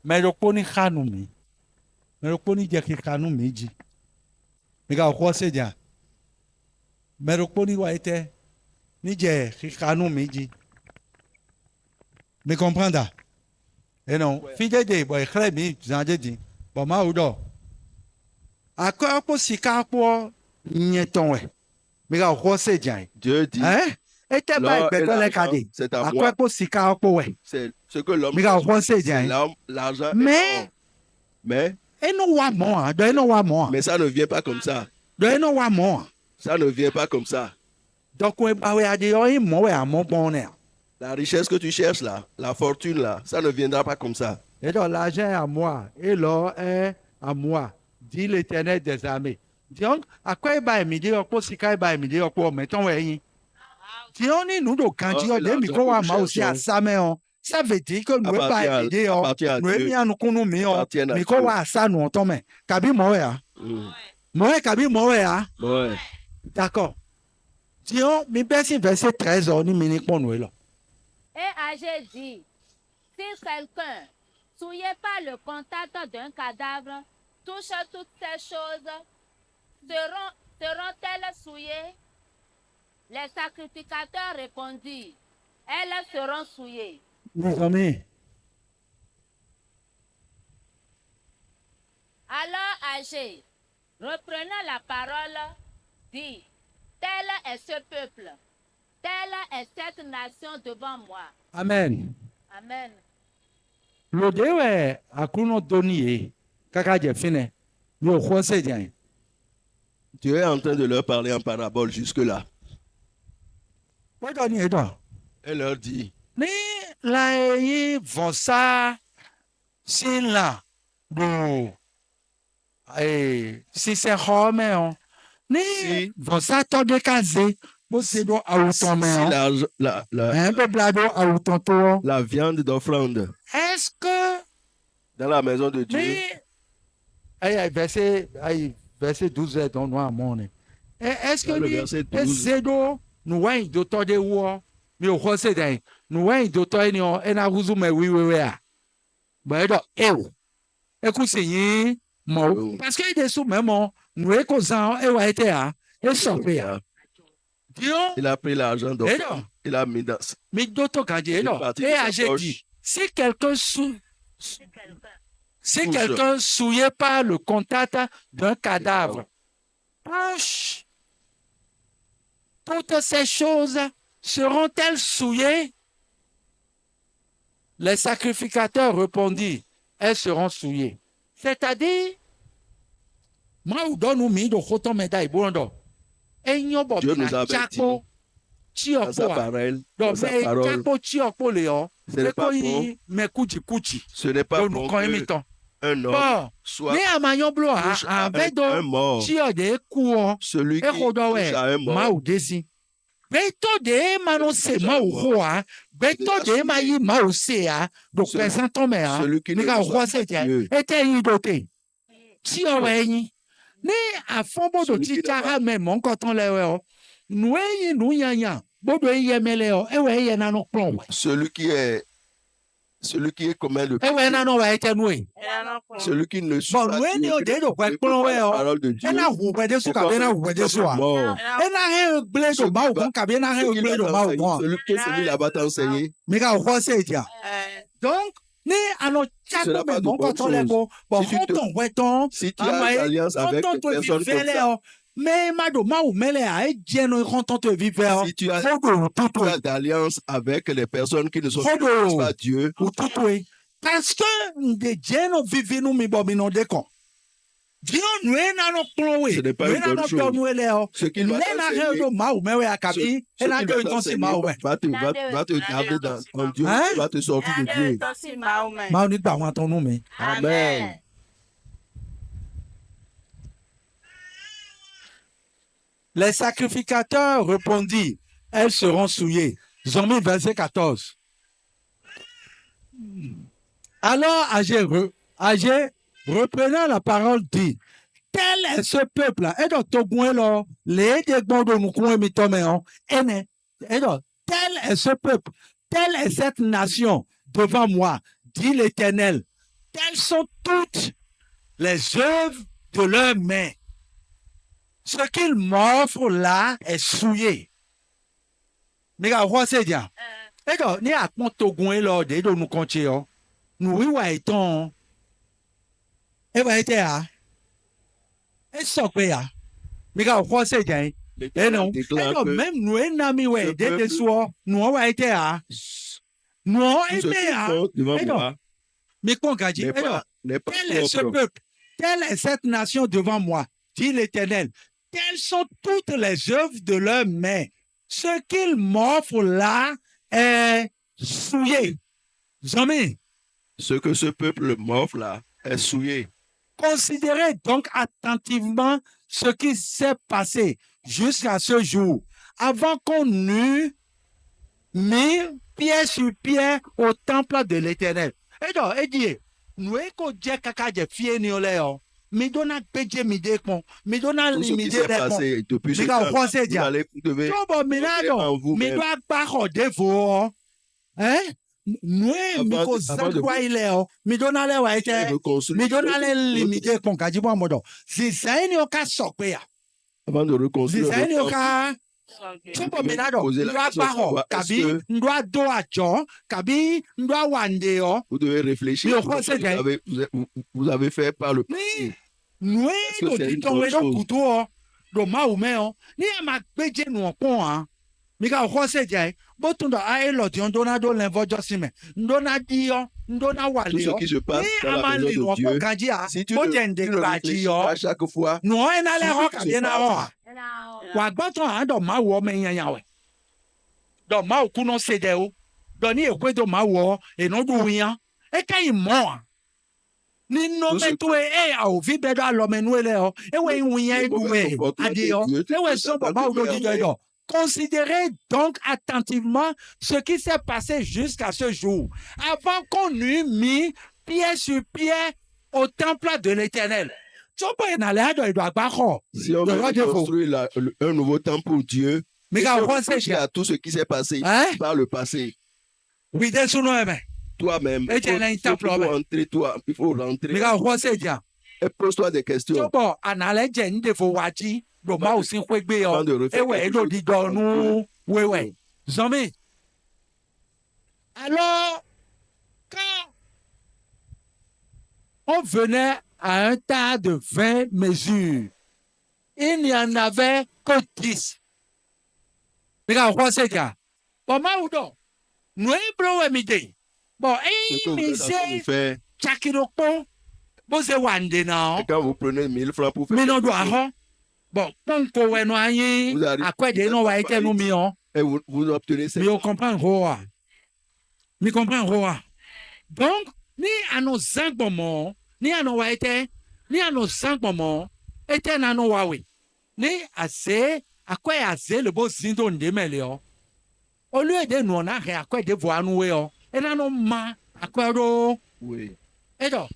Merokponi Hanumi. Merokponi Jackie Hanumiji. Mega Hoseja. Merokponi Waite. Nije Hanumiji. Me comprendre? Et non, fidèle de boy, Clémy, Zandedi. Bon, ma oudo. À quoi pour si pour Nieton? Mega Hoseja. Dieu dit, Hein? Et t'es pas l'or et le l'argent, cadet. c'est à À moi. quoi pour si pour C'est ce que l'homme Mega cherche, c'est Hoseja. l'argent. Mais, Mais et non, wa moi, de non wa moi. ça ne vient pas comme ça. De non wa moi. Ça ne vient pas comme ça. Donc, on va dire, moi, à mon bonheur. La richesse que tu cherches là, la fortune là, ça ne viendra pas comme ça. Et donc, l'argent est à moi, et l'or est à moi, dit l'Éternel des armées. Donc, à quoi il va me dire, quoi, si il va me dire, quoi, mettons, oui. Si on est nous, donc, quand il y a des micros à moi aussi à ça, mais ça veut dire que nous ne pas aider, nous ne nous connaissons, micro à ça, nous, on tombe. Kabi Moya. Moya, Kabi Moya. Ouais. D'accord. Disons, mais merci, verset 13, on est mini pour nous, là. Et Agé dit, si quelqu'un souillé par le contact d'un cadavre touche toutes ces choses, seront-elles souillées? Les sacrificateurs répondirent, elles seront souillées. Mes amis. Alors Agé, reprenant la parole, dit, tel est ce peuple, telle est cette nation devant moi. Amen. Amen. Le Dieu a kuno doni kaka je fine. Yo khose jan. Dieu est en train de leur parler en parabole jusque-là. Wa doni edo. Elle leur dit, Ni la yi vonsa sin la do si se ho me on. Ni Si. vonsa to de kaze bo se do awuton me si on. Un peu blado awuton to. la viande d'offrande Est-ce que dans la maison de Dieu, mais verset 12 est dans noir monde. Est-ce que Dans le ni verset 12. ezedo nous voyons d'autres de wo mais au conseil d'un nous voyons d'autres ni on na huzu me oui a. Bah do écoute c'est mo parce que des sous même nous est causant et wa été a et sortir a. Dieu il a pris l'argent d'offrande, il a mis dans mais d'autres quand Dieu là parti de et sa a j'ai poche. dit si quelqu'un souillé par le contact d'un cadavre, touche, toutes ces choses seront-elles souillées? Les sacrificateurs répondirent, elles seront souillées. C'est-à-dire, moi, ou donne mi de roton médaille, bon, Dieu nous avait dit dans sa parole, donc, mais chapo chiokpo léon, ce n'est pas bon, mais kuchi. ce n'est pas Donc, bon nous connaissons. qu'un homme Bon, soit ní àmàyàn blo touche à avec un mort, tí ọdẹ kú ọ celui qui ẹkọdọ touche à un ẹ mort, máa ò dé sí gbẹtọ de máa ń ṣe máa ò hó a gbẹtọ de máa yí máa ò ṣe a dòkè santọmẹ a celui qui ne nígbà reçoit òkú ọsẹ pas jẹ Dieu, ẹtẹ yín dòtè tí ọwọ ẹyin ní àfọwọbọdọ Celui tí qui tára mẹ mọ nǹkan tán lẹwẹ ọ nù ẹyin nù yanyan gbọdọ ẹyẹ mẹlẹ ọ ẹwẹ ẹyẹ nánú pọn wẹ celui qui est commun de ẹwẹ nánú wẹ ẹtẹ nù ẹ. celui qui ne suit Bon, pas nous, Dieu, nous, qui ne nous, écoute nous, pas la nous, parole de Dieu, ẹ náà hù pẹ̀lú c'est sùkà bẹ́ẹ̀ náà hù pẹ̀lú sùkà. mort. ẹ náà hẹ́ gbélé dò máa ògùn kàbí ẹ náà hẹ́ gbélé dò máa ògùn. Celui là va t'enseigner. mi ka òkú ọsẹ ìjà. Donc ní àná jágbó mẹ mọ nǹkan tó lẹ bọ bọ Si tu te- fọtàn wẹ tán Si tu as une alliance avec fọtàn des tó fi personnes comme fẹlẹ ça, ọ mẹ má dò máa wù mẹlẹ à ẹ jẹnu ìkọ́ntàn tó fi fẹ ọ si tu as fọdò òtútù d'alliance avec les personnes qui ne sont Fọdò pas Dieu, òtútù ẹ parce que ǹdè jẹ́nu fífi inú mi bọ̀ mi nà dé kàn. Dieu nous est dans nos plans, Ce n'est pas une bonne chose. Ce qu'il va t'enseigner, ce qu'il va t'enseigner va te garder dans Dieu, Hein? va te sortir de Dieu. Amen. Les sacrificateurs répondirent, elles seront souillées. Zombie verset 14. Alors Agé, reprenant la parole, dit, tel est ce peuple-là. Et donc, tel est ce peuple, telle est cette nation devant moi, dit l'Éternel. Telles sont toutes les œuvres de leurs mains. Ce qu'ils m'offrent là est souillé. Mais quoi c'est bien? Et donc, ni à Pontogouen là, de nous compter, nous oui ouais ton. Et va être là. Et ça quoi ya? Mais quoi c'est bien? Et non, même nous un ami ouais, de soir, nous ouais être là. Nous aimé là. Mais qu'on a dit, tel est ce peuple, telle est cette nation devant moi, dit l'Éternel. Telles sont toutes les œuvres de leurs mains. Ce qu'ils m'offrent là est souillé. Jamais. Ce que ce peuple m'offre là est souillé. Considérez donc attentivement ce qui s'est passé jusqu'à ce jour, avant qu'on eût mis pied sur pied au temple de l'Éternel. Et donc, il dit, nous écoutons caca de fier néoléon. Mais donna pédé midé con, mais donna limité passé depuis ce temps. Vous devez mais doit pas rodé vous. Hein? Nous, miko zangwa ileo, mais donna le wa ite, mais donna le limité con kajibo modo. Si ça n'y a qu'à sokwe. Avant de reconstruire. Si ça n'y a qu'à Chopo menado, ndwa paro, kabi, ndwa doacho, kabi, ndwa wandeo. Vous devez réfléchir. Vous avez fait par le passé. Nous, nous disons couteau, do maumeo, ni ama beje no kon Mika Jose Jai, Botundo Aelo, Donado Lenvojosime, Ndona Dio, Ndona Wali. Tout ce qui se passe dans la maison de Dieu, si tu ne réfléchis pas chaque fois, nous on a l'air rock bien avant. Wagbaton ando ma wo me yanyawe. Do ma okuno sedeo, do ni ekwedo ma wo e no du yan. E kai mo. Ni no meto e a o vi bedo alo menuele o. E we nwuyan eduwe adio. E we so ba o do dido. Considérez donc attentivement ce qui s'est passé jusqu'à ce jour, avant qu'on eût mis pied sur pied au temple de l'Éternel. Si on veut construire un nouveau temple pour Dieu, il y a tout ce qui s'est passé par le passé. Toi-même, il faut rentrer. Et pose-toi des questions. Alors, quand on venait à un tas de 20 mesures, il n'y en avait que 10. Mais quand on sait que, bon, nous avons mis bon, et Chakiroko, bon, c'est Wande, non? Quand vous prenez 1000 francs pour faire. Mais non, bon, à quoi des noms va être nous millions? Et vous obtenez ça. Mais on comprend quoi? Mais comprend quoi? Donc, ni à nos 5 moments, ni à nos waïté, ni à nos 5 moments, était à nos waoué. Ni assez, à quoi assez le beau syndrome de Méléo. Au lieu de nous, on a à quoi de voir nous, et là, nos mains, à quoi d'eau? Oui. Et donc,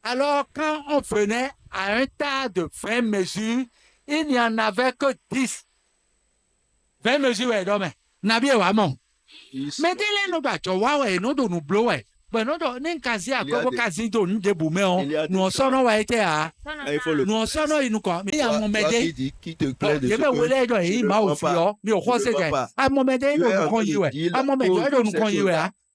alors, quand on venait à un tas de 20 mesures, il n'y en avait que 10. 20 mesures, ouais, donc, n'abie vraiment. Mais dès les nous doit ouais, nous nous blow, ouais. Ben, nous, nous, quasi à quoi, quasi, nous, nous, on s'en a été à. Nous, on s'en a, nous, quoi. Mais à mon médé. Qui te plaît de ce que il m'a offert, mais au roi, c'est à mon médé, nous, nous, à mon médé, nous, nous,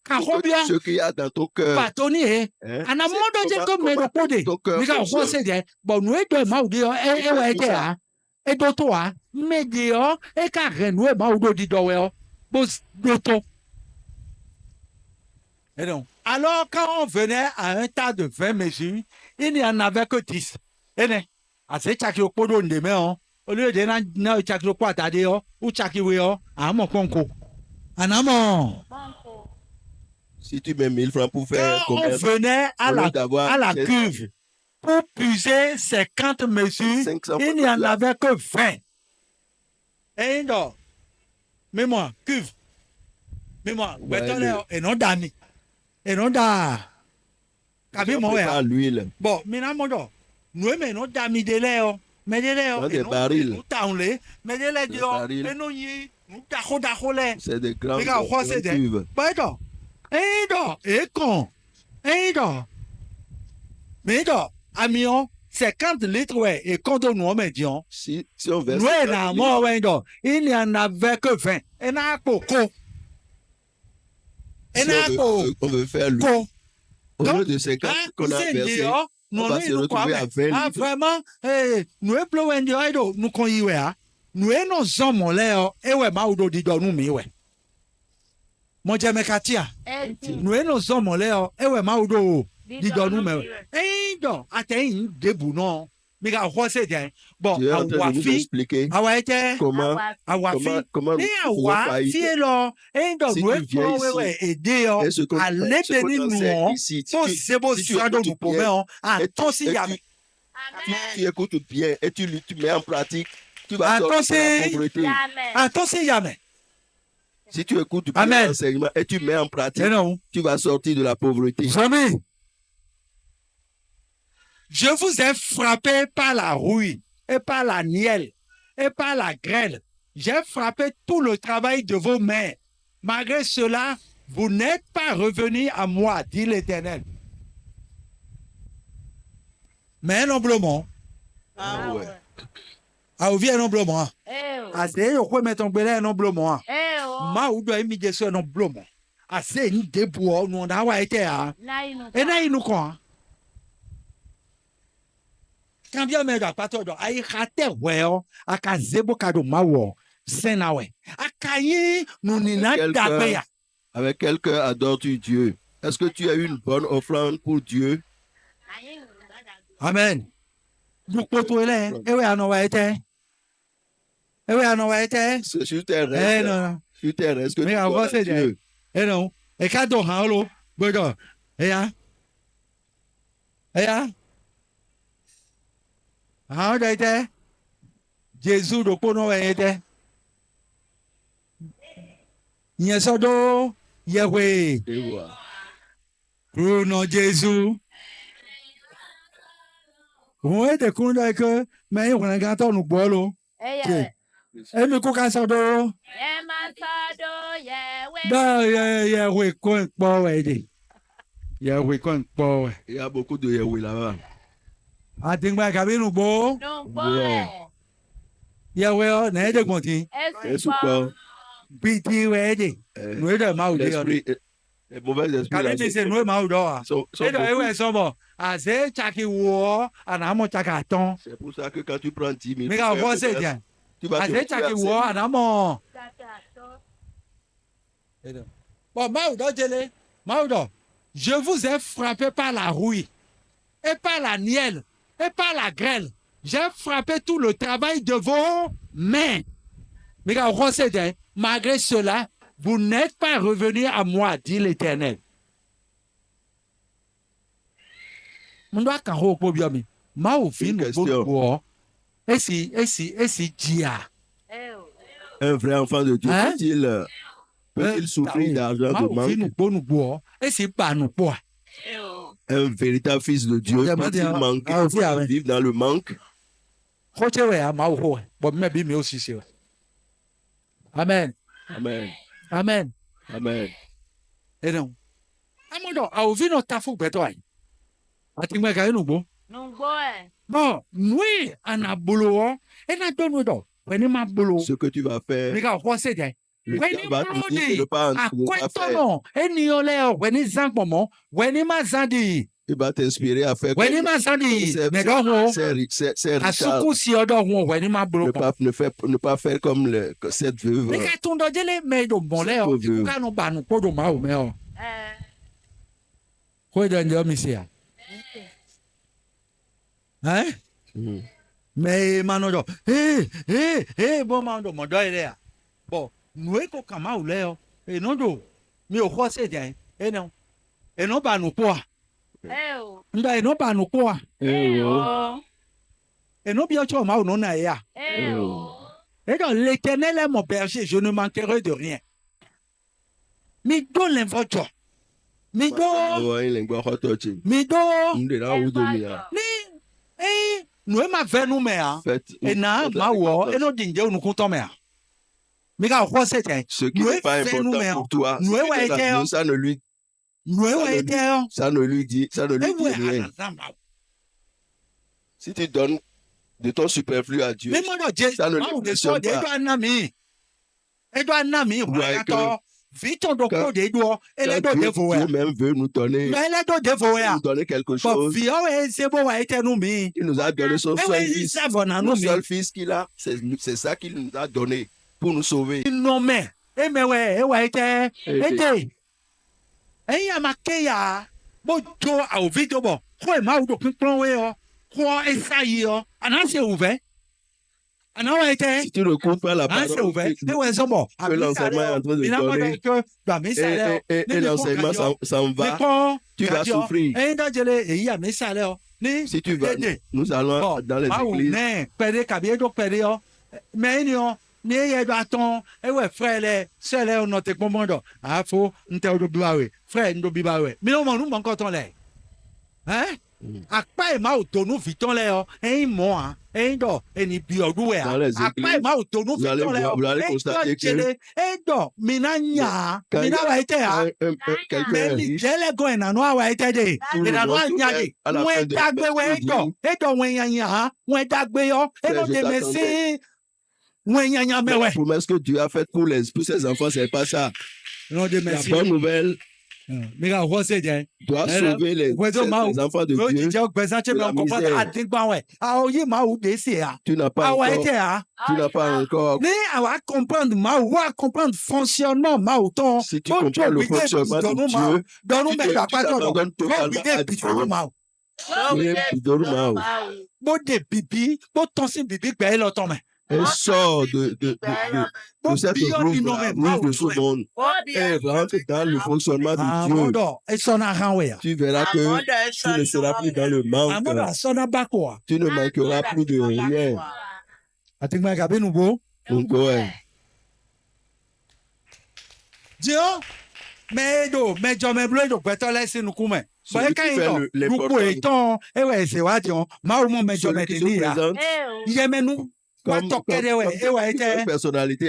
ce qu'il y a dans ton cœur. Pas Tony, en amont de dire comme mes codés. Mais quand on sait bien, bon, nous sommes maudits, et d'autres, mais dire, et car nous sommes maudits d'où, bon, d'autres. Et donc, alors, quand on venait à un tas de 20 mesures, il n'y en avait que 10. Et bien, à ce chakio podo ndeme, au lieu de na chakio poatade, ou chakiwe, à mon concours. En amont. Si tu mets 1000 francs pour faire quand on venait à la cuve pour puiser 50 mesures, il n'y en avait que 20. Et non, mais moi, cuve, mais moi, et non d'ami, et non d'à. L'huile. Bon, mais non, nous aimons d'ami de l'air, mais de l'air, des barils, nous taonlés, mais de l'air, et nous y, nous c'est des grandes cuves. Et donc, et quand Eh, non. Mais non, amion, 50 litres, ouais, et quand on nous met, disons. Si on verse. Ouais, là, moi, ouais, non. Il n'y en avait que 20. Et n'a coco. Et n'a coco. On veut faire le. Au lieu de 50 qu'on a versé, on va se retrouver à 20 litres. Vraiment, nous sommes plus loin de nous qu'on y est. Nous sommes là, et ouais, ma ou di do nous mi ouais. Mon Dieu, me katia. Nous sommes là, et ouais, ma ou di do nous mi. Eh, non, attends, debout non. Mais quand on sait bien, bon, à Wafi, comment et à Wafi là, et donc nous pouvons aider à l'ébénir nous, c'est beau si nous pouvons, attention, tu écoutes bien et tu mets en pratique, tu vas sortir de la pauvreté. Attention, jamais. Si tu écoutes bien l'enseignement et tu mets en pratique, tu vas sortir de la pauvreté. Jamais. Je vous ai frappé par la rouille et par la nielle et par la grêle. J'ai frappé tout le travail de vos mains. Malgré cela, vous n'êtes pas revenus à moi, dit l'Éternel. Mais un humblement. Ah ouais. Ah, vous un humblement. Ah, c'est au quoi mettre un humblement. Ma ou doit immédiatement sur un humblement. Ah, c'est une déboire, nous on a été à. Et là, il nous quoi? Quand bien mais da pato do ai khate weo aka zebo kado mawo senawe akayi nunina dabeya. Avec quel cœur adores-tu Dieu? Est-ce que tu as une bonne offrande pour Dieu? Amen. Donc poto ele ewe anowa ete. Ewe anowa ete. Sur tes restes. Non. Sur tes restes que mais tu dois à Dieu. Non. E kado han lo bodo. Eya. Ah, d'ailleurs, Jésus de Kono était. Yesodo, Yahweh. Bruno Jésus. Vous êtes content que, mais on a gâté nous boilo. Et me coca sado. Yahweh, quoi, Yahweh, quoi, il y a beaucoup de Yahweh là-bas. Ah, ting ba kabi nu bo. Yahweh, ne de konti. Est-ce quoi? Biti wedi. Nous de ma udi. Mauvais esprit. Kabi se nous ma udo a. Et de ewe so bo. A se chaki wo, ana mo chaka ton. C'est pour ça que quand tu prends 10 000. Mais quand vous c'est bien. Tu vas te chaki wo, ana mo. Bon, ma udo jele. Ma udo. Je vous ai frappé par la rouille et par la nielle et par la grêle. J'ai frappé tout le travail de vos mains. Mais quand on sait, malgré cela, vous n'êtes pas revenus à moi, dit l'Éternel. Un vrai enfant de Dieu, peut-il souffrir d'argent de manque? Un véritable fils de Dieu peut-il manquer, vivre dans le manque? Amen. Amen. Amen. Amen. Et non. Amondo, a ouvi notre tafou betoy. Atingwe ka enu bo. Bon, nous en a boulot et na donne do. When ma boulot. Ce que tu vas faire. Mais quand on sait bien. Le va te dire de pas faire. Eni ole when is zanpomo, when ma zandi. Il va t'inspirer à faire. When ma zandi. Mais donc c'est Asuku si odo when ma boulot. Ne pas faire comme cette veuve. Mais quand on doit dire mais do bon là, quand on ba nous podo ma o mais o. Quoi dans le monsieur? Hein? Mais manodo. Bon mando mo do ile. Bon, nous eko kama ou le o. E non do. Mi o ko se dia. E non. E non ba nous poa. Nda e non ba nous poa. E non bien tu ma ou non na ya. Et donc l'Éternel est mon berger, je ne manquerai de rien. Mi do l'invoque. Mi do. Nous ma fait nous mais et na ma wo et no dinje nous comptons mais mais quand on sait ce qui n'est pas important pour toi, ça ne lui Ça ne lui dit rien. Si tu donnes de ton superflu à Dieu, ça ne l'impressionne pas. Quand Dieu même veut nous donner quelque chose, il nous a donné son seul fils. Le seul fils qu'il a, c'est ça qu'il nous a donné pour nous sauver. Si tu ne comptes pas la parole que l'enseignement est en train de donner et l'enseignement s'en va, tu vas souffrir. Si tu vas, nous allons dans les églises. Akpa ma utonu viton le o mo endo eni bi odu e akpa ma utonu viton le o vous allez constater que minanya mina wa ite ha me jele go na no wa ite de na no anya de we dagbe we edo we yanya ha we dagbe yo eno de mesi we yanya mewe. La promesse que Dieu a faite pour ses enfants, c'est pas ça. Non de merci. La bonne nouvelle doit sauver les enfants de Dieu de la misère. Tu n'as pas encore. Si tu comprends le fonctionnement de Dieu, tu t'abandonnes totalement à Dieu. Elle sort de cette roue de ce monde et rentre dans le fonctionnement de Dieu. Tu verras que tu ne seras plus dans le manque. Tu ne manqueras plus de rien. Comme personnalité.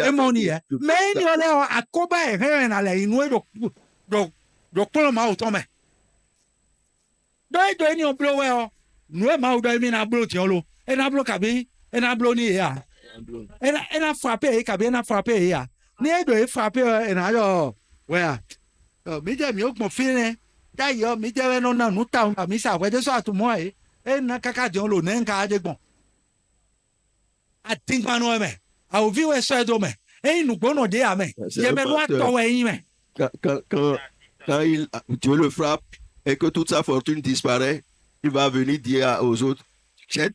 Quand Dieu le frappe et que toute sa fortune disparaît, il va venir dire aux autres, je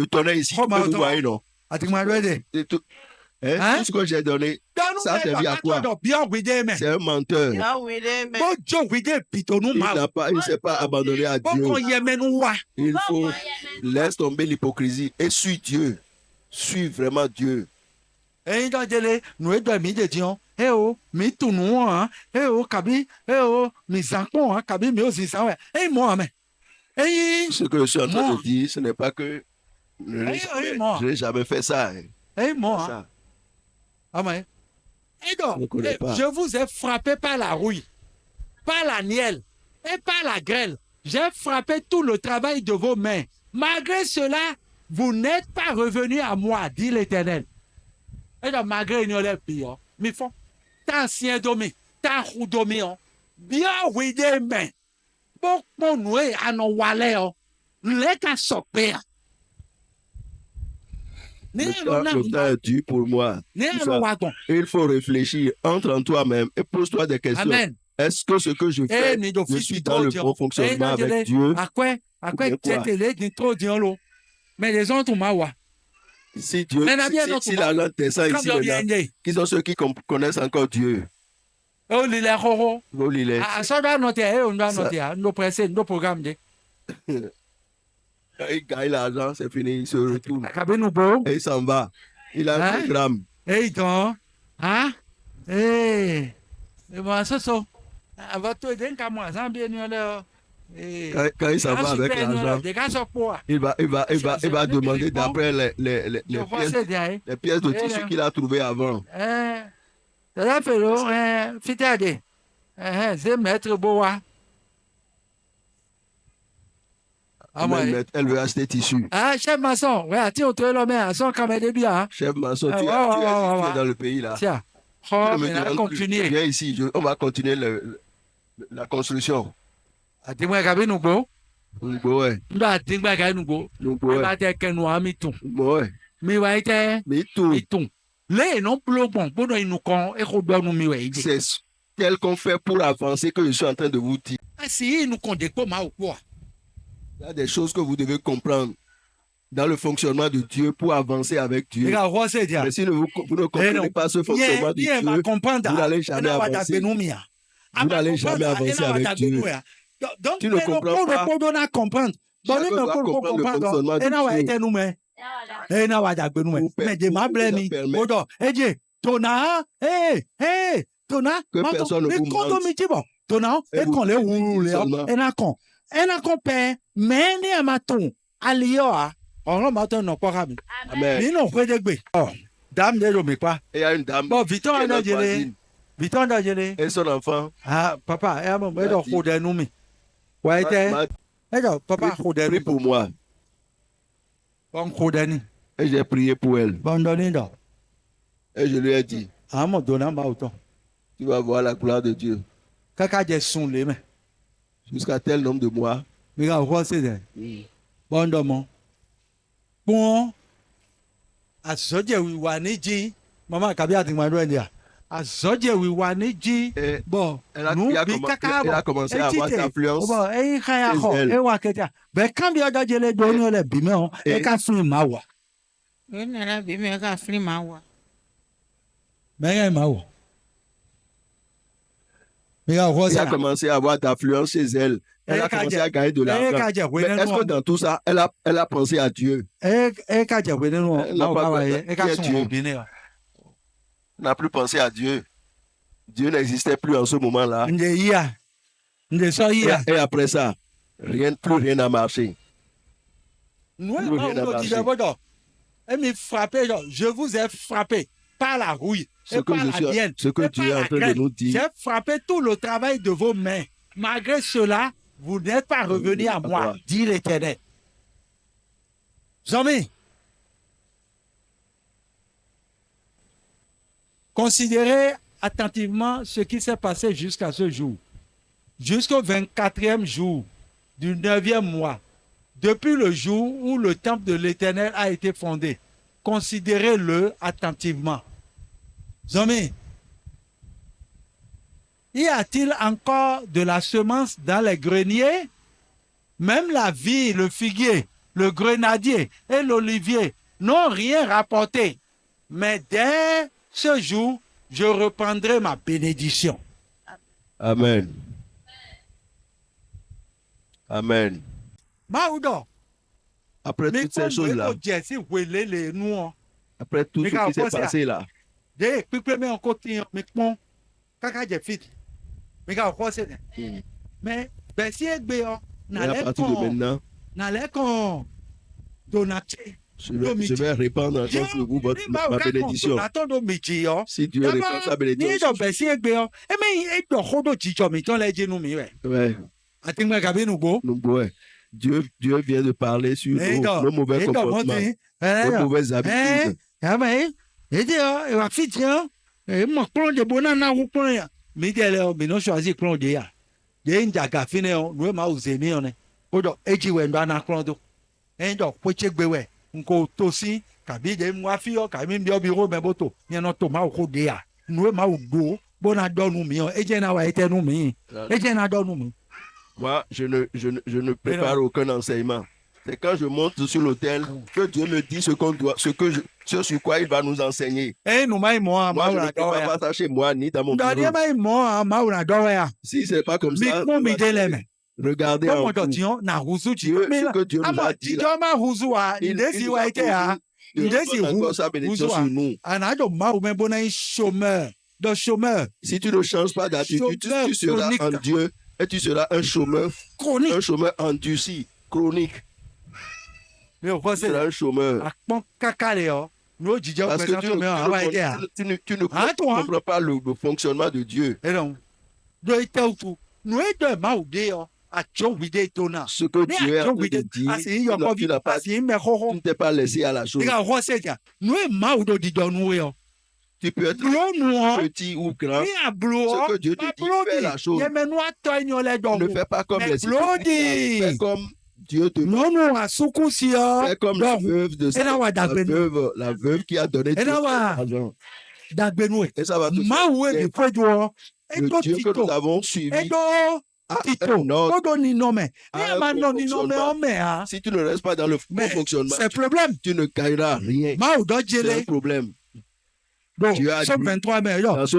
donnais ici, vous voyez, non? Tout ce que j'ai donné, ça servi à quoi? C'est un menteur. Il ne s'est pas abandonné à Dieu. Il faut laisser tomber l'hypocrisie et suis Dieu. Suis vraiment Dieu. Ce que je suis en train de dire, ce n'est pas que je n'ai jamais fait ça. Je vous ai frappé par la rouille, par la nielle et par la grêle. J'ai frappé tout le travail de vos mains. Malgré cela, vous n'êtes pas revenu à moi, dit l'Éternel. Et donc, malgré une pire, mais font, t'as ancien domi, t'as roux domi, bien oui des mains. Beaucoup noué à nos walets, les cas sopé. Le temps est dur pour moi. Il faut réfléchir, entre en toi-même et pose-toi des questions. Amen. Est-ce que ce que je fais, je suis dans le bon fonctionnement avec Dieu? Mais les autres, si Dieu, si la langue descend ici maintenant, qui sont ceux qui connaissent encore Dieu? Il gagne l'argent, c'est fini, il se retourne. Et il s'en va. Il a un programme. Quand il s'en va avec l'argent, il va demander d'après les pièces de tissu qu'il a trouvées avant. C'est maître Boa. Elle veut acheter tissu. Ah, chef maçon, ouais, tu es le maire, son caméra bien. Chef maçon, tu es dans le pays là. Tiens, on va continuer. Viens ici, on va continuer la construction. Dis-moi, Gabi, nous go. Ouais. Dis-moi, Gabi, nous go. Ouais. Va te que nous ami tout. Ouais. Mi wa ite. Mi tout. Les non plus bon, pour nous con et qu'on doit nous mi wa ite. C'est tel qu'on fait pour avancer que je suis en train de vous dire. Si nous comptons comment ou quoi. Il y a des choses que vous devez comprendre dans le fonctionnement de Dieu pour avancer avec Dieu. Mais si vous ne comprenez pas ce fonctionnement de Dieu, vous n'allez jamais avancer. Vous n'allez jamais avancer avec Dieu. Tu ne comprends pas. Chacun doit comprendre le fonctionnement de Dieu. Que personne ne vous Dame de Romekwa. Il y a une dame. Bon, Victor Andajele. Victor Andajele. Et son enfant. Ah, papa, elle m'a dit, elle ouais, papa, prie pour moi. Bon, Kodani. Et j'ai prié pour elle. Bon, donne-le. Et je lui ai dit, ah, mon donnant, bah, autant. Tu vas voir la gloire de Dieu. Kaka j'ai son les mains. Jusqu'à tel nombre de mois. Mais quoi c'est bon demain. Bon. À ce Dieu oui waniji. Maman kabia dit moi doit à ce Dieu oui waniji. Bon. Elle a commencé à avoir l'influence. Bon, et kaya ho, et wa ketia. Ben quand bien da jele donno le bimé et ka fin mawa. Oui, na bimé ka fin mawa. Mais mawa. Elle a commencé à avoir d'influence chez elle. Elle a commencé à gagner de l'argent. Mais est-ce que dans tout ça, elle a pensé à Dieu? Elle n'a plus pensé à Dieu. Dieu n'existait plus en ce moment-là. Et après ça, plus rien n'a marché. Je vous ai frappé par la rouille. Ce que Dieu est en train de nous dire. J'ai frappé tout le travail de vos mains. Malgré cela, vous n'êtes pas revenu à moi, dit l'Éternel. Jamais. Considérez attentivement ce qui s'est passé jusqu'à ce jour. Jusqu'au 24e jour du 9e mois, depuis le jour où le temple de l'Éternel a été fondé. Considérez-le attentivement. Zombie, y a-t-il encore de la semence dans les greniers? Même la vigne, le figuier, le grenadier et l'olivier n'ont rien rapporté. Mais dès ce jour, je reprendrai ma bénédiction. Amen. Amen. Maoudo. Après toutes ces choses-là. Après tout ce qui s'est passé là. Mais si à partir de maintenant, je vais répandre sur vous ma bénédiction. Si Dieu répand sa bénédiction. Dieu vient de parler sur nos mauvais comportements, nos mauvaises habitudes. Moi, je ne prépare aucun enseignement. C'est quand je monte sur l'autel que Dieu me dit ce sur quoi il va nous enseigner. Moi, je ne prépare pas ça chez moi, ni dans mon bureau. Si ce n'est pas comme ça, regardez en vous. Dieu, ce que Dieu nous a dit là, il encore sa bénédiction sur nous. Si tu ne changes pas d'attitude, tu seras en Dieu et tu seras un chômeur endurci, chronique. Tu seras un chômeur. Parce que tu ne comprends pas le fonctionnement de Dieu. do ite tu no edo ma ude o acho wide tona Ce que Dieu a dit, tu ne t'es pas laissé à la chose. Tu peux être petit ou grand. Ce que Dieu te dit, fais la chose. Ne fais pas comme les autres. Fais comme Dieu te dit. Fais comme la veuve de la veuve qui a donné tout son argent. Et ça va te faire. Le Dieu que nous avons suivi. Si tu ne restes pas dans le bon fonctionnement, c'est problème. Tu ne gagneras rien. C'est un problème. Donc, Somme 23,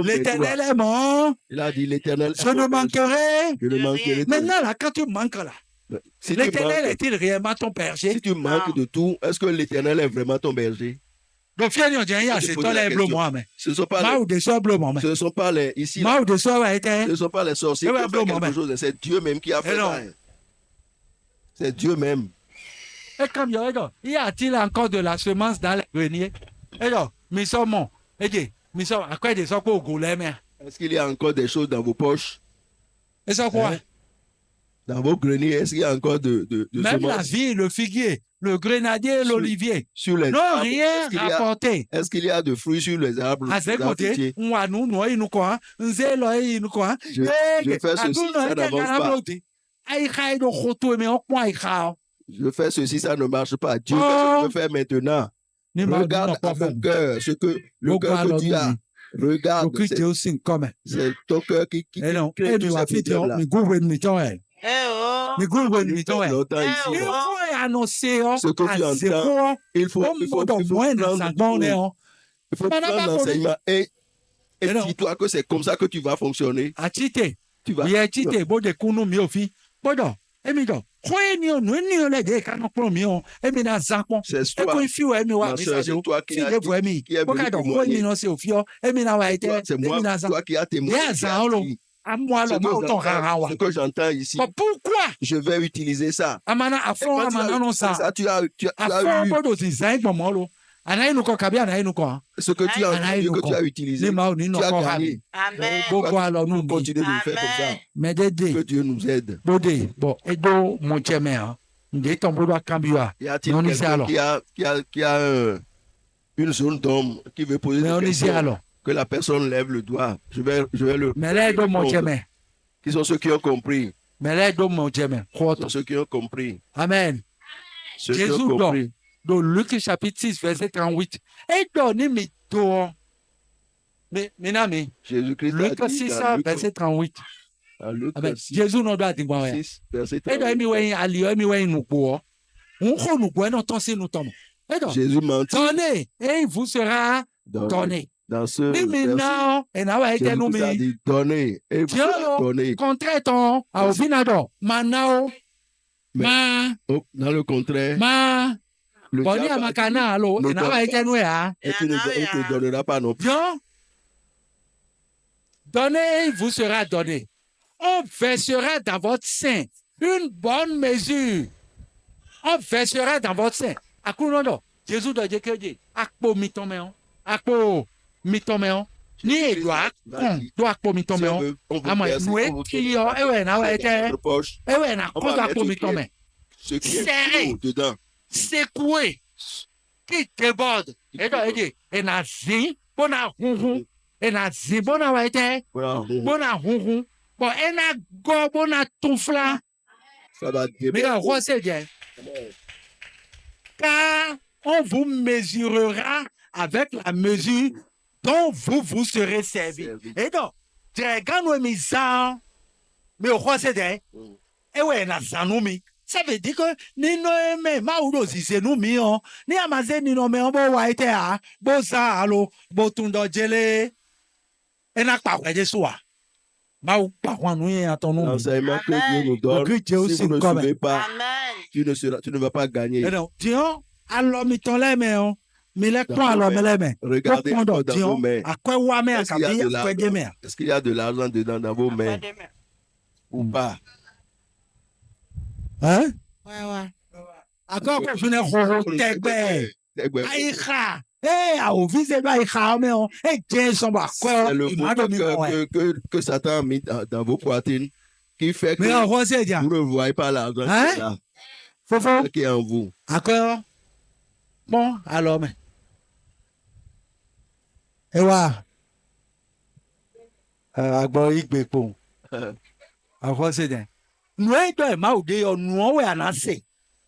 l'Éternel est mort. Il a dit l'Éternel. Je ne manquerai. Je ne manquerai. Maintenant, là, quand tu manques là, si l'Éternel est-il réellement ton berger? Si tu manques de tout, est-ce que l'Éternel est vraiment ton berger? Donc, finalement, c'est toi les bleus, moi, mais. Ce ne sont pas les ici. Ce ne sont pas les sorciers qui ont fait quelque chose. C'est Dieu même qui a fait ça. C'est Dieu même. Et comme y a-t-il encore de la semence dans les greniers? Et donc, est-ce qu'il y a encore des choses dans vos poches? Et ça quoi? Dans vos greniers, est-ce qu'il y a encore de même semences? La vigne, le figuier, le grenadier, l'olivier. Sur les arbres, rien rapporté. Est-ce qu'il y a de fruits sur les arbres? Je fais ceci, ça n'avance pas. Je fais ceci, ça ne marche pas. Dieu, qu'est-ce que je veux faire maintenant? Regarde avec cœur ce que le cœur que tu as. Regarde. C'est ton cœur qui crée tous ces problèmes-là. Ce que tu entends, il faut prendre l'enseignement et dis-toi que c'est comme ça que tu vas fonctionner. Tu vas. C'est toi qui as témoigné. Ce que j'entends ici, je vais utiliser ça. Tu as ce que tu as utilisé, tu as gagné. Amen. Nous continuons de le faire comme ça. Que Dieu nous aide. Y a-t-il quelqu'un qui a une zone d'homme qui veut poser des questions? Que la personne lève le doigt. Je vais le répondre. Qui sont ceux qui ont compris? Ceux qui ont compris. Amen. Ceux qui ont compris. Dans Luc chapitre 6, verset 38. Et donnez mes tours. Mais, Jésus-Christ Luc 6, verset 38. Amen. Jésus n'a pas dit quoi. Et Jésus m'a dit. Donnez, et il vous sera donné. Dans ce verset, Jésus a dit donner et vous sera donné. Contraire-ton, Manao. Dans le contraire, le diable et tu ne te donneras pas non plus. Donnez, il vous sera donné. On versera dans votre sein une bonne mesure. On versera dans votre sein. Jésus doit dire que Akpo mitomeo. Akpo mitomeo. Ni doit akpo mitomeo. Ama nous tio ewe na wete. Ewe na konta akpo mitome. Serré. Secoué. Qui déborde. Et donc et na zi bona hunhu. Et na zi bona wete. Bona hunhu. Bon, et na go bona toufla. Ça va mais là, roi c'est bien. Car on vous mesurera avec la mesure dont vous serez servi. Et donc, quand nous misons, mais au roi c'est bien. Et ouais, na zanoumi. Ça veut dire que ni noeme maudo si nous mion ni amaze ni no me on bo waite a bo sa alo bo tundo jele et na pa weje soa. L'enseignement que Dieu nous donne, si vous ne suivez pas, tu ne vas pas gagner. Regardez dans vos mains. Est-ce qu'il y a de l'argent dedans dans vos mains? Ou pas? Hein? Encore que je n'ai pas à ouvrir ses doigts, il chame, et tiens son bas. C'est le mot que Satan a mis dans vos poitrines qui fait que vous ne voyez pas l'argent qui est en vous. D'accord. Bon, alors, mais. Et voilà. Agboyi gbèpò. Àkọsílẹ̀. Nù ẹ̀dọ̀ ẹ̀ máa òde yọ nù ọ̀wẹ̀ ànáṣe.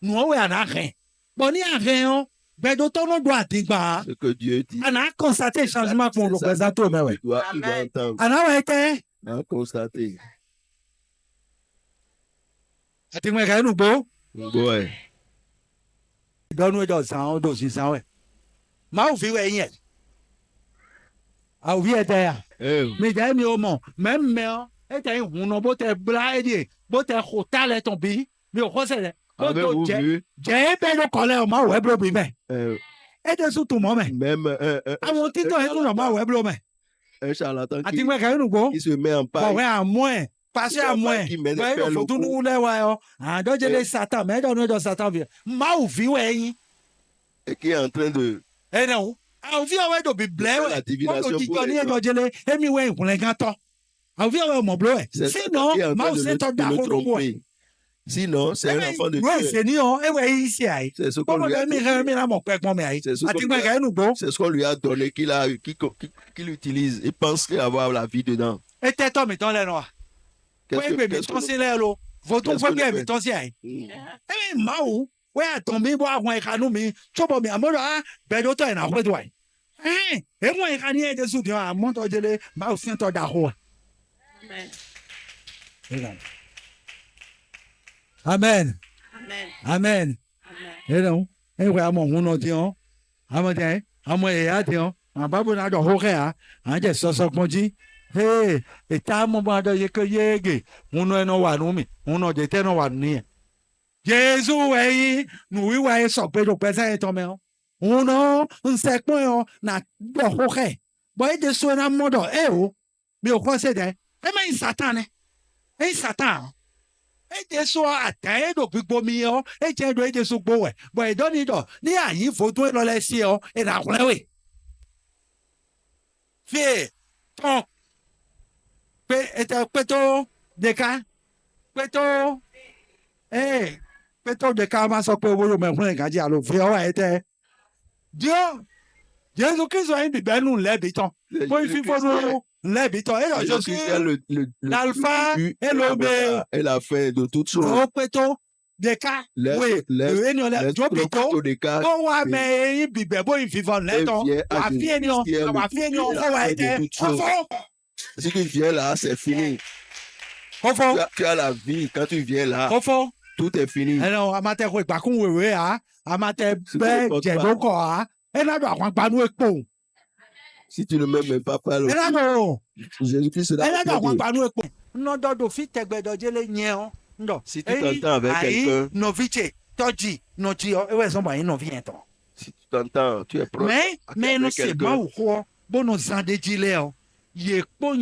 Nù ọ̀wẹ̀ ànáhẹ̀. Bọ̀ ní àhẹ̀ ọ́ gbẹ̀dọ̀ tọ́nà dùn àdìgbà. Ce que Dieu dit. Àná constaté changement pour le président tó mẹ́wẹ̀. Amen. Àná wẹ̀ tẹ́. Àná constaté. Àtìmọ̀ ẹ̀ka inú gbó. Gbó ẹ̀. Ìdánwò ẹ̀dọ̀ sàn ọ́ dòsì sàn wẹ̀. Máa ò fi wẹ̀ yẹn. Àwọn òbí ẹ̀ tẹ́ yà. Mais j'ai mis au monde, même mère, et t'as un nom, beau t'es blague, beau t'es hotel et ton pays, mais au reste, j'ai un peu de colère, moi, web lobby, mais. Et de sous tout moment, même. À mon titre, et tout le monde, web lobby. Un charlatan qui se met en paille. Ouais, à moins. Passer à moins. Ouais, il faut tout nous les ouais. Ah, donc j'ai les Satan, mais dans le Satan vient. Ma ou vie, ouais. Et qui est en train de. Eh non. Àwùjọ àwọn ẹ̀dọ̀ bíi blẹ́ wẹ̀ wọ́n kò jíjọ ní ẹ̀dọ̀ jẹlẹ̀ ẹ̀mí wẹ̀ ìkùnlẹ̀ gan tọ́ àwùjọ àwọn ọmọ blọ́ ẹ̀ sinon máa ń ṣètò dàkúrò wẹ̀. Sinon c'est un enfant de Dieu. Wẹ̀ ṣèníyàn ẹ̀wẹ̀ yìí ṣe àyè kọ́mọdé mi rẹ̀ mi rà mọ̀ pẹ́ pọ́n mi àyè àti gbẹ̀gà ẹnu gbó. C'est ce qu'on lui a donné qu'il utilise. Il pense avoir la vie dedans. ẹ tẹ́ tọ́ mi tán lẹ́nu wa wọ́n gbé mi tán sí lẹ́nu lo votún fún gbé mi tán sí àyè. ẹ máa wò wẹ́ àtọ̀ mi bọ́ àwọn ìkànnì mi tsọ́bọ̀ mi àmọ́dọ̀ bẹ̀ẹ́dọ̀ tọ̀ ẹ̀ náà wẹ́dọ̀ àyè. Moi, il y a des soutiens à mon tour de les mausins d'Aro. Amen. Amen. Et non, et vraiment, on a dit, à moi, et à dire, un babou n'a rien, un des sauces qu'on dit, hey, et t'as mon bande de que yégué, on a no one, on a des tenants one near. Jésus, hey, nous, oui, ouais, so peu de personnes et ton mère. Uno, un second, na bohoke. Boy, de soin modo, mais au quoi c'est des? Mais Satan, Satan. Et de soin à terre, au plus beau mio, et tiens, de sous boy. Boy, don't it all. Ni a y faut tout le laisser, et la oui. Fais, ton. Peto, deca, peto, peto de karma, so que vous me prenez à dire, le frère était. Dieu, Jésus-Christ a une belle l'habitant. Moi, il faut l'habitant. Et je suis l'alpha et l'oméga. Et la fin de toutes choses. Au péto, des cas. Oui, le péto. Oh, ouais, mais il vit bien, il vit en l'étant. À finir, si tu viens là, c'est fini. Tu as la vie. Quand tu viens là, tout est fini. Alors, amateur, par contre, oui, hein. Amateur, ben, j'ai donc quoi, et là, on va nous écouter. Si tu ne m'aimes pas, parle. Et là, non. Jésus-Christ, c'est là. Et là, on va nous écouter. Non, non, fit, t'es bien, les niens. Non. Si tu t'entends avec quelqu'un. Non, vite, t'as non, tu ouais, son bain, non, viens, toi. Si tu t'entends, tu es proche. Mais, nous, c'est pas ou quoi. Bon, nous, en dédilé, y est pas,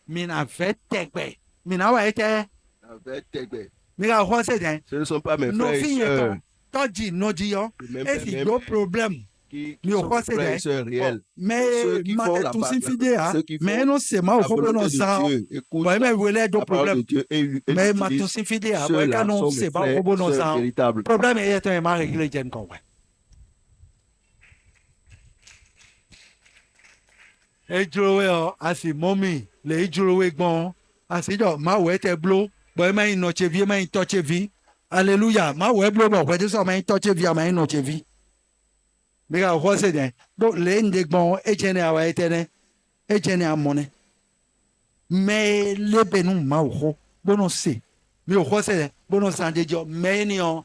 mais n'a fait, t'es bien. Mais n'a pas été. Avec tes bien. Mais la roi, c'est ce ne sont pas mes frères et sœurs. T'as dit, non, dit, et c'est le problème. Mais au fond, c'est réel. Mais, tout c'est fidèle, mais non, c'est moi, au fond, non, ça. Ouais, mais vous voulez d'autres problèmes. Mais, tout c'est fidèle, ouais, quand non, c'est pas au fond, non, ça. Le problème est un mari réglé, j'aime qu'on voit. Et Joe, assez mommy, les Joe, bon, assez donc, ma ouais, t'es bleu, bon, mais une noche vie, mais une touche vie. Alléluia, ma ouais, bleu, bon, ouais, ça, mais une touche vie, mais une noche vie. Mais à quoi c'est bien? Donc, les bon, et tiens, à ouais, et tiens, à monnaie. Mais les bénons, ma ou, bon, c'est. Mais au quoi c'est, bon, sans dédier, mais non,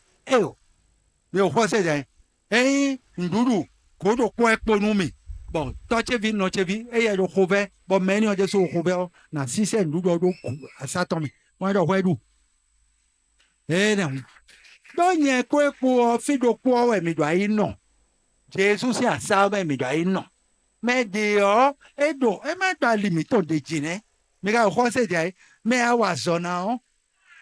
mais au quoi c'est bien? Ndoudou, kodo quoi pour nous, mais. Bon, touche vie, noche vie, et il y a le couvert, bon, mais non, de ce couvert, na si c'est ndoudou, à ça tombe. Moi, je vois d'où. Eh non. Donc, il y a quoi pour faire de quoi, ouais, mais doit y non. Jésus, c'est à ça, mais doit y non. Mais dehors, et donc, et maintenant, limite, on déjeuner. Mais quand on sait, mais à Wazona,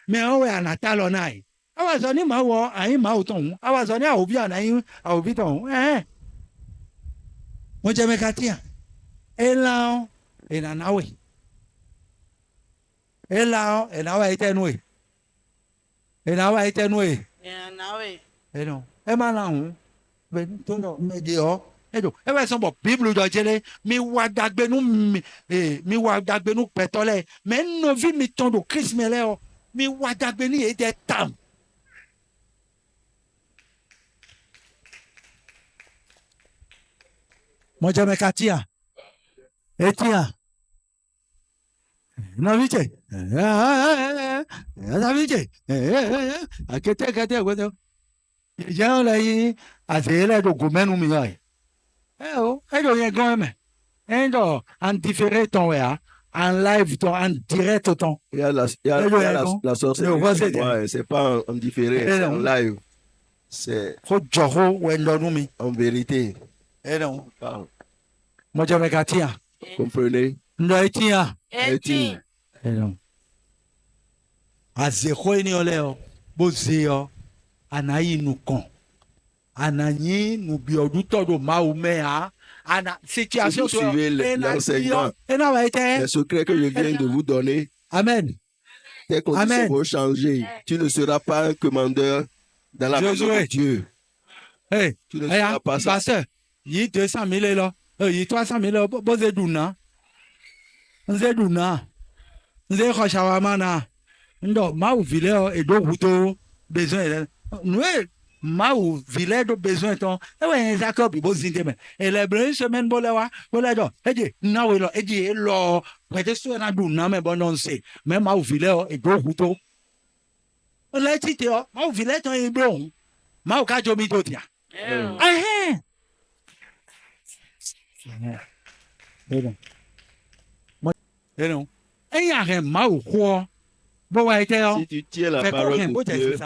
mais on est à Natalonai. À Wazoni, ma wa, à y mauton, à Wazoni, à Obian, à Obiton, Mo je me katia. Ela ena nawe. Ela ena wa itenwe. Ena wa itenwe. Ena nawe. Eno. E ma na hu. Be to no me di o. Edo. E wa so bo Bible do jele mi wa dagbe nu mi wa dagbe nu petole. Me no vi mi ton do Christ me le o. Mi wa dagbe ni e de tam. Mo je me katia. Etia. Na viche. Na viche. Akete kete godo. Ya la yi azela do gomenu mi ai. O, do yen gan me. Do en différé ton ya, en live ton, en direct ton. Il y a la sorcière. Ouais, c'est pas en différé, c'est en live. C'est en vérité. Et non. Moi je me katia. Comprenez? Noitia. Et non. Azeko ni oleo. Bozeo. Anayi nukon. Anani nous biodu todo maumea. Ana situation si vous suivez l'enseignement, les secrets que je viens de vous donner. Amen. Tes conditions vont changer. Tu ne seras pas un commandeur dans la maison de Dieu. Hey, tu ne seras pas ça. Pasteur, il y a 200 000 là. Il y a 300 000 là. Bozedouna. Zedouna. Zekhoshavamana. Ndo, ma ou vile et do huto besoin. Nous Maou village de besoin ton et ouais Jacob il bosse intime et les brun semaine bolewa boledo eje na we lo eje lo prete so na du na me bon sait mais Maou village et do huto la tite o Maou village ton e bron Maou ka jomi to tia non et y a rien Maou quoi bon ouais si tu tiens la parole de Dieu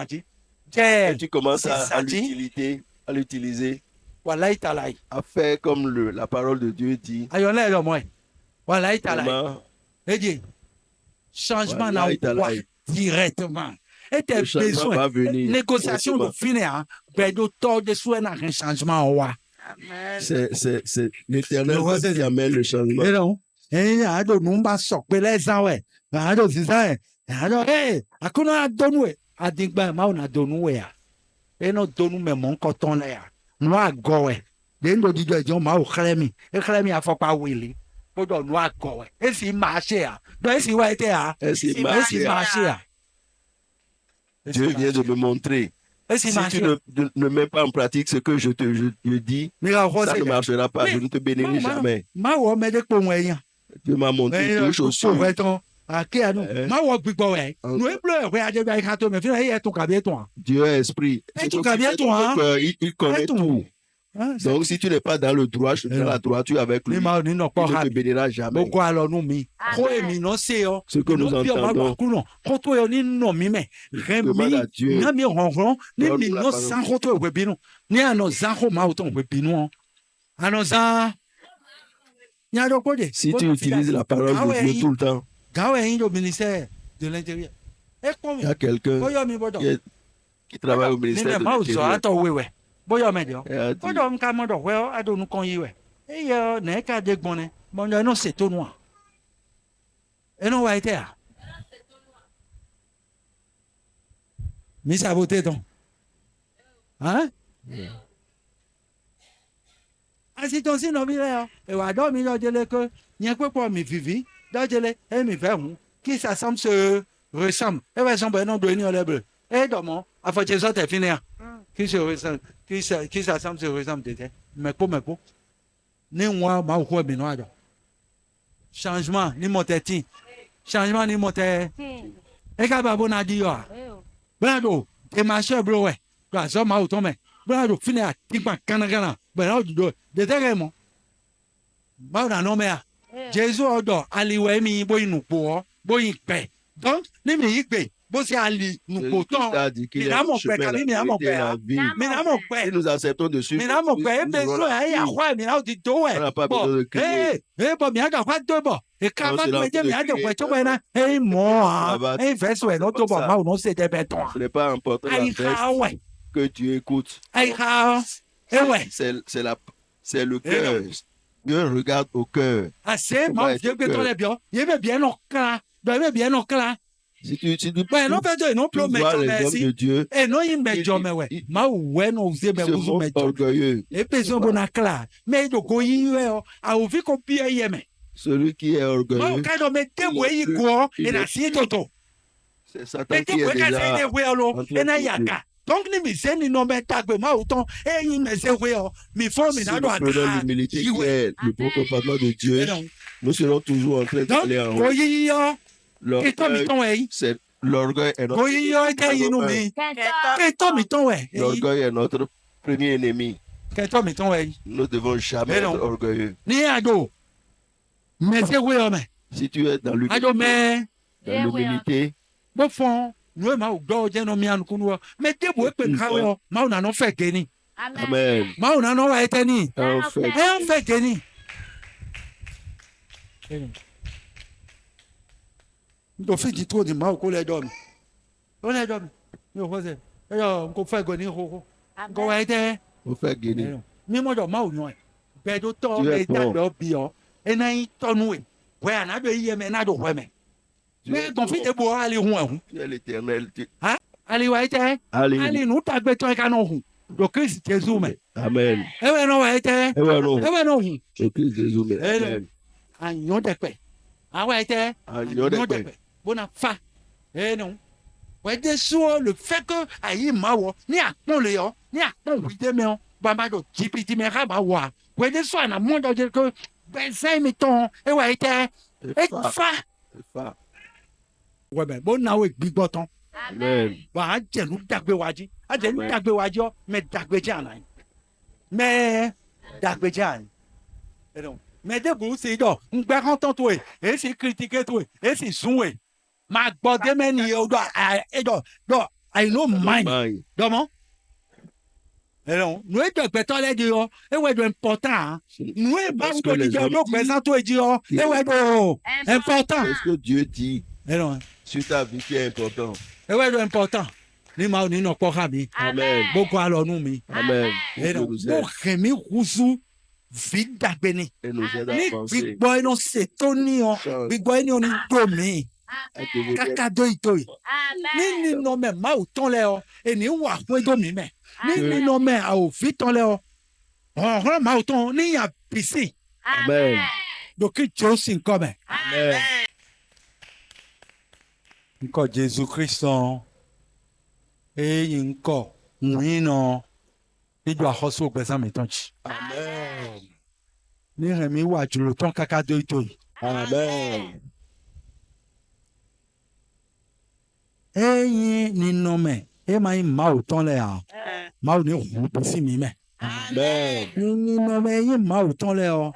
et tu commences à l'utiliser, à faire comme la parole de Dieu dit. Changement directement. Et tes besoins, négociation de finir, de changement. C'est l'Éternel qui amène le changement. Adigba ma una donu we ya eno donu me mon koton le ya no agowe de ndo dijo ejo ma o kremi e kremi afopa wele bodo no agowe e si ma se ya do e si wa ite ya e si ma se ya Dieu vient de me montrer si tu ne mets pas en pratique ce que je dis ça ne marchera pas je ne te bénirai jamais ma wo me de po wen Dieu m'a montré deux choses sûres. Dieu est esprit. Il connaît tout. Donc, si tu n'es pas dans le droit, je dans la droiture avec lui, il ne te bénira jamais. Ce que nous entendons, demande à Dieu. Si tu utilises la parole de Dieu tout le temps, de l'Intérieur. Il y a quelqu'un qui travaille au ministère de l'Intérieur. Hein? Asitonsi no mi le e wa do mi lo jele que nyen pe po mi vivi do jele e mi fe hun qui s'assemble se ressemble e wa son ben non do ni ole bleu e do mo afoche so te finir qui se ressemble qui s'assemble se ressemble de me ko ni wa ma ko bi no ado changement ni moteti changement ni mote e ka ba bona di yo brado e ma che bro we ga so ma o to me brado finir tikpa kanagana ben do de teremo ba na no me a Jésus odo aliwe mi bo inupo bo ipe donc ni mi ipe bo si ali nupo ton mi na mo pe kabi mi na mo pe nous acceptons de suivre mi na mo pe be so ai akwa mi na o ti do e bo mi aga kwa do bo e ka ba me je mi aga kwa cho na e mo e verse we no to bo ma o no se te be ton ce n'est pas important que tu écoutes ai ha c'est le cœur Dieu regarde au cœur. Assez, moi, Dieu peut t'en bien. Il veut bien en clair. Il veut bien en clair. Si tu ouais, non, pas de, non, plus, mais vois les hommes de Dieu, et non, il met Dieu, mais ouais. Ma ouais, non, vous avez vous met orgueilleux. Et puis, on a clair. Mais de quoi il est, a ouvert qu'on peut y aimer. Celui qui est orgueilleux. Moi, quand on met des ouais, quoi, et la sienne toto. C'est Satan qui est déjà donc, ni mi se ni no me tagbe ma autant et il me se we o mi fo mi na do ata. L'humilité qui est le propre de Dieu. Nous serons toujours en train d'aller en haut. C'est l'orgueil est notre l'orgueil est notre premier ennemi. Nous devons jamais être orgueilleux. Si tu es dans l'humilité, nous ma do je no mi anu kunu me te bo pe nka we ma una no fe geni amen ma una no wa eteni fe geni do fi di to di ma ko le do mi o le do mi yo ko se yo ko fe geni ko wa ete o fe geni mi mo do ma o no e be do to e ta do bi o e na yi to nu e we ana do yi me na do we me mais ton fils est beau, allez, tu es l'éternel. Hein? Allez, ouais, allez, nous t'avons besoin d'un canon. Donc, Christ Jésus, mais. Amen. Eh ben, non, ouais, eh ben, non. Christ Jésus, mais. Amen. Agnon de paix. Ah, ouais, agnon de paix. Bon, fa. Eh non. Ouais, des soins, le fait que, aïe, mawa, ni à ton léon, ni à ton vidé, mais on, bah, bah, donc, jipiti, mais rabawa. Ouais, des soins, à moins de dire que, ben, ça, mettons, eh, ouais, et fa. Ouais, ben, bon, now, big button. Amen. Bah, j'ai nous dagbe waji. Ah, j'ai nous dagbe waji, mais dagbe jana. Mais, dagbe jana. Et donc, mais de vous, c'est donc, on va rentrer toi, et c'est critiquer toi, et c'est souhait. Ma bode meni, et donc, I know mine. Comment? Et donc, nous, de pétons les dire, et ouais, de important. Nous, parce que les gens nous présentent, et dire, et ouais, important. C'est ce que Dieu dit. Et donc, sur ta vie qui est important. Et ouais, important. Ni ma ni no kwa mi. Amen. Beaucoup alors nous mi. Amen. Et donc, nous remi roussou vite d'abeni. Et nous aide à penser. Big boy non c'est Tony. Big boy non domi. Kaka doitoi. Ni no me ma o ton le o. Et ni wa fo domi me. Ni no me a o vite ton le o. Oh, ma o ton ni a pisi. Amen. Donc Dieu sin comme. Amen. Encore Jésus-Christ, et encore, oui, non, il doit recevoir au présent maintenant. Amen. Ni remi wa tu le temps kaka de toi. Amen. Ni nomme, ma ma autant là. Ma ni route si mi me. Amen. Ni nomme ma autant là.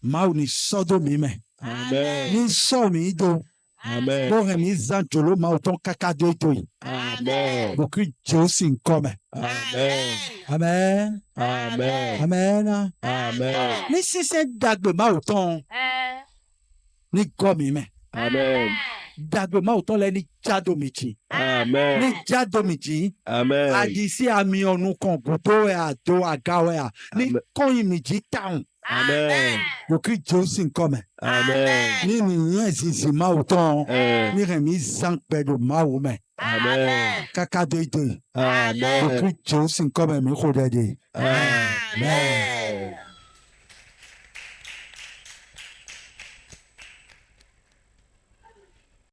Ma ni sodo mi me. Amen. Ni so mi do. Amen. Bon remi zantolo ma autant kaka de toi. Amen. Donc Dieu sin comme. Amen. Amen. Amen. Amen. Amen. Ni si c'est dagbe ma autant. Ni gomi me. Amen. Dagbe ma autant le ni jadomiti. Amen. Ni jadomiti. Amen. Adisi ami onu kon goto e ado agawe a. Ni kon imiji town. Amen. Donc Dieu sin comme. Amen. Ni si ma autant. Ni remi zankpe do ma ou me. Amen. Kaka de. Amen. Donc Dieu sin comme me kodede. Amen.